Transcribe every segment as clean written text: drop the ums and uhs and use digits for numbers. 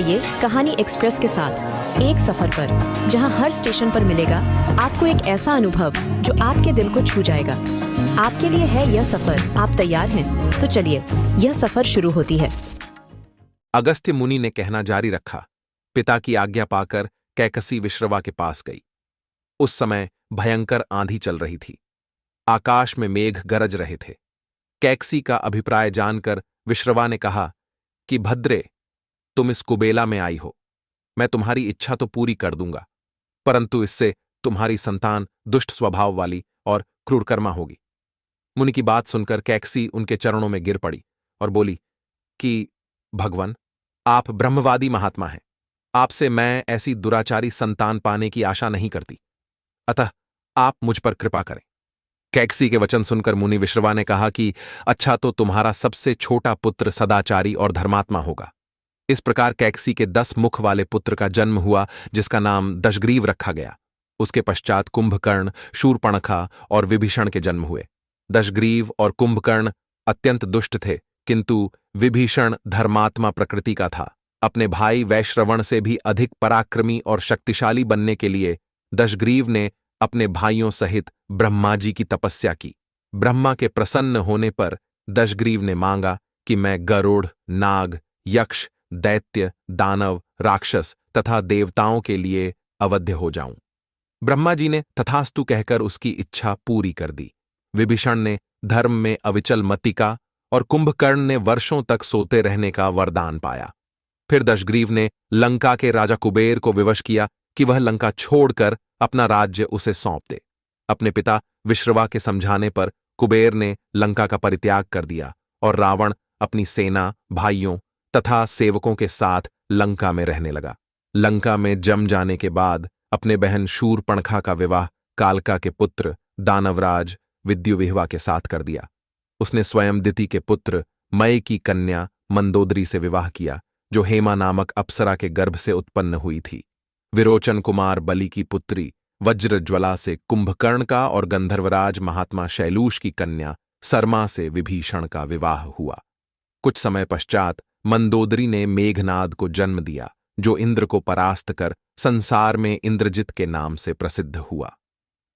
आइए कहानी एक्सप्रेस के साथ एक सफर पर, जहां हर स्टेशन पर मिलेगा आपको एक ऐसा अनुभव जो आपके दिल को छू जाएगा। आपके लिए है यह सफर, आप तैयार हैं? तो चलिए, यह सफर शुरू होती है। अगस्त्य मुनि ने कहना जारी रखा। पिता की आज्ञा पाकर कैकसी विश्रवा के पास गई। उस समय भयंकर आंधी चल रही थी। आकाश में मेघ गरज रहे थे। कैकसी का अभिप्राय जानकर विश्रवा ने कहा कि भद्रे, तुम इस कुबेला में आई हो, मैं तुम्हारी इच्छा तो पूरी कर दूंगा, परंतु इससे तुम्हारी संतान दुष्ट स्वभाव वाली और क्रूरकर्मा होगी। मुनि की बात सुनकर कैकसी उनके चरणों में गिर पड़ी और बोली कि भगवान, आप ब्रह्मवादी महात्मा हैं, आपसे मैं ऐसी दुराचारी संतान पाने की आशा नहीं करती, अतः आप मुझ पर कृपा करें। कैकसी के वचन सुनकर मुनि विश्रवा ने कहा कि अच्छा, तो तुम्हारा सबसे छोटा पुत्र सदाचारी और धर्मात्मा होगा। इस प्रकार कैकसी के 10 मुख वाले पुत्र का जन्म हुआ, जिसका नाम दशग्रीव रखा गया। उसके पश्चात कुंभकर्ण, शूर्पणखा और विभीषण के जन्म हुए। दशग्रीव और कुंभकर्ण अत्यंत दुष्ट थे, किंतु विभीषण धर्मात्मा प्रकृति का था। अपने भाई वैश्रवण से भी अधिक पराक्रमी और शक्तिशाली बनने के लिए दशग्रीव ने अपने भाइयों सहित ब्रह्मा जी की तपस्या की। ब्रह्मा के प्रसन्न होने पर दशग्रीव ने मांगा कि मैं गरुड़, नाग, यक्ष, दैत्य, दानव, राक्षस तथा देवताओं के लिए अवध्य हो जाऊं। ब्रह्मा जी ने तथास्तु कहकर उसकी इच्छा पूरी कर दी। विभीषण ने धर्म में अविचल मति का और कुंभकर्ण ने वर्षों तक सोते रहने का वरदान पाया। फिर दशग्रीव ने लंका के राजा कुबेर को विवश किया कि वह लंका छोड़कर अपना राज्य उसे सौंप दे। अपने पिता विश्रवा के समझाने पर कुबेर ने लंका का परित्याग कर दिया और रावण अपनी सेना, भाइयों तथा सेवकों के साथ लंका में रहने लगा। लंका में जम जाने के बाद अपने बहन शूर्पणखा का विवाह कालका के पुत्र दानवराज विद्युविह्वा के साथ कर दिया। उसने स्वयं दिति के पुत्र मय की कन्या मंदोदरी से विवाह किया, जो हेमा नामक अप्सरा के गर्भ से उत्पन्न हुई थी। विरोचन कुमार बलि की पुत्री वज्रज्वला से कुंभकर्ण का और गंधर्वराज महात्मा शैलूष की कन्या सरमा से विभीषण का विवाह हुआ। कुछ समय पश्चात मंदोदरी ने मेघनाद को जन्म दिया, जो इंद्र को परास्त कर संसार में इंद्रजित के नाम से प्रसिद्ध हुआ।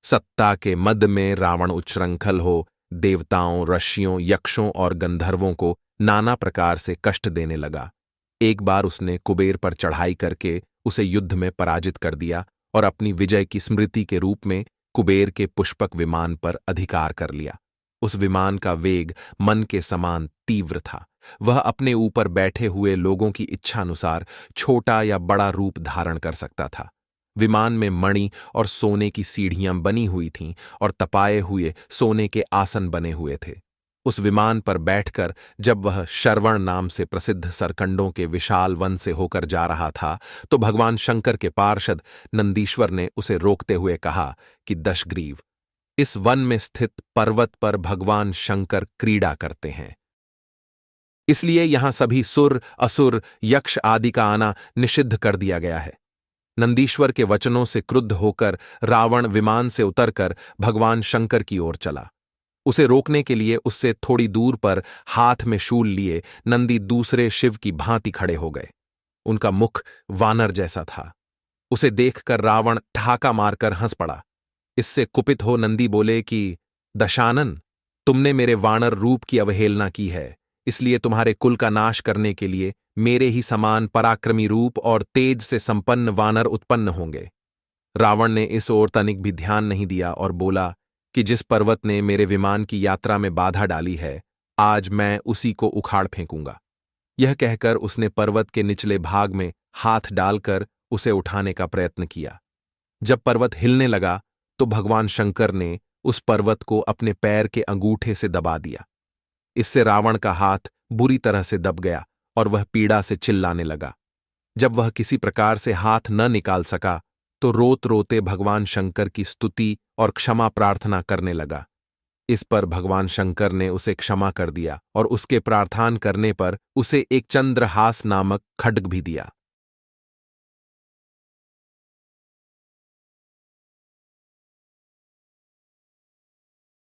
सत्ता के मद में रावण उच्छृंखल हो देवताओं, ऋषियों, यक्षों और गंधर्वों को नाना प्रकार से कष्ट देने लगा। एक बार उसने कुबेर पर चढ़ाई करके उसे युद्ध में पराजित कर दिया और अपनी विजय की स्मृति के रूप में कुबेर के पुष्पक विमान पर अधिकार कर लिया। उस विमान का वेग मन के समान तीव्र था। वह अपने ऊपर बैठे हुए लोगों की इच्छानुसार छोटा या बड़ा रूप धारण कर सकता था। विमान में मणि और सोने की सीढ़ियां बनी हुई थीं और तपाए हुए सोने के आसन बने हुए थे। उस विमान पर बैठकर जब वह शरवण नाम से प्रसिद्ध सरकंडों के विशाल वन से होकर जा रहा था, तो भगवान शंकर के पार्षद नंदीश्वर ने उसे रोकते हुए कहा कि दशग्रीव, इस वन में स्थित पर्वत पर भगवान शंकर क्रीड़ा करते हैं, इसलिए यहां सभी सुर, असुर, यक्ष आदि का आना निषिद्ध कर दिया गया है। नंदीश्वर के वचनों से क्रुद्ध होकर रावण विमान से उतरकर भगवान शंकर की ओर चला। उसे रोकने के लिए उससे थोड़ी दूर पर हाथ में शूल लिए नंदी दूसरे शिव की भांति खड़े हो गए। उनका मुख वानर जैसा था। उसे देखकर रावण ठहाका मारकर हंस पड़ा। इससे कुपित हो नंदी बोले कि दशानन, तुमने मेरे वानर रूप की अवहेलना की है, इसलिए तुम्हारे कुल का नाश करने के लिए मेरे ही समान पराक्रमी रूप और तेज से संपन्न वानर उत्पन्न होंगे। रावण ने इस ओर तनिक भी ध्यान नहीं दिया और बोला कि जिस पर्वत ने मेरे विमान की यात्रा में बाधा डाली है, आज मैं उसी को उखाड़ फेंकूंगा। यह कहकर उसने पर्वत के निचले भाग में हाथ डालकर उसे उठाने का प्रयत्न किया। जब पर्वत हिलने लगा तो भगवान शंकर ने उस पर्वत को अपने पैर के अंगूठे से दबा दिया। इससे रावण का हाथ बुरी तरह से दब गया और वह पीड़ा से चिल्लाने लगा। जब वह किसी प्रकार से हाथ न निकाल सका तो रोते रोते भगवान शंकर की स्तुति और क्षमा प्रार्थना करने लगा। इस पर भगवान शंकर ने उसे क्षमा कर दिया और उसके प्रार्थना करने पर उसे एक चंद्रहास नामक खड्ग भी दिया।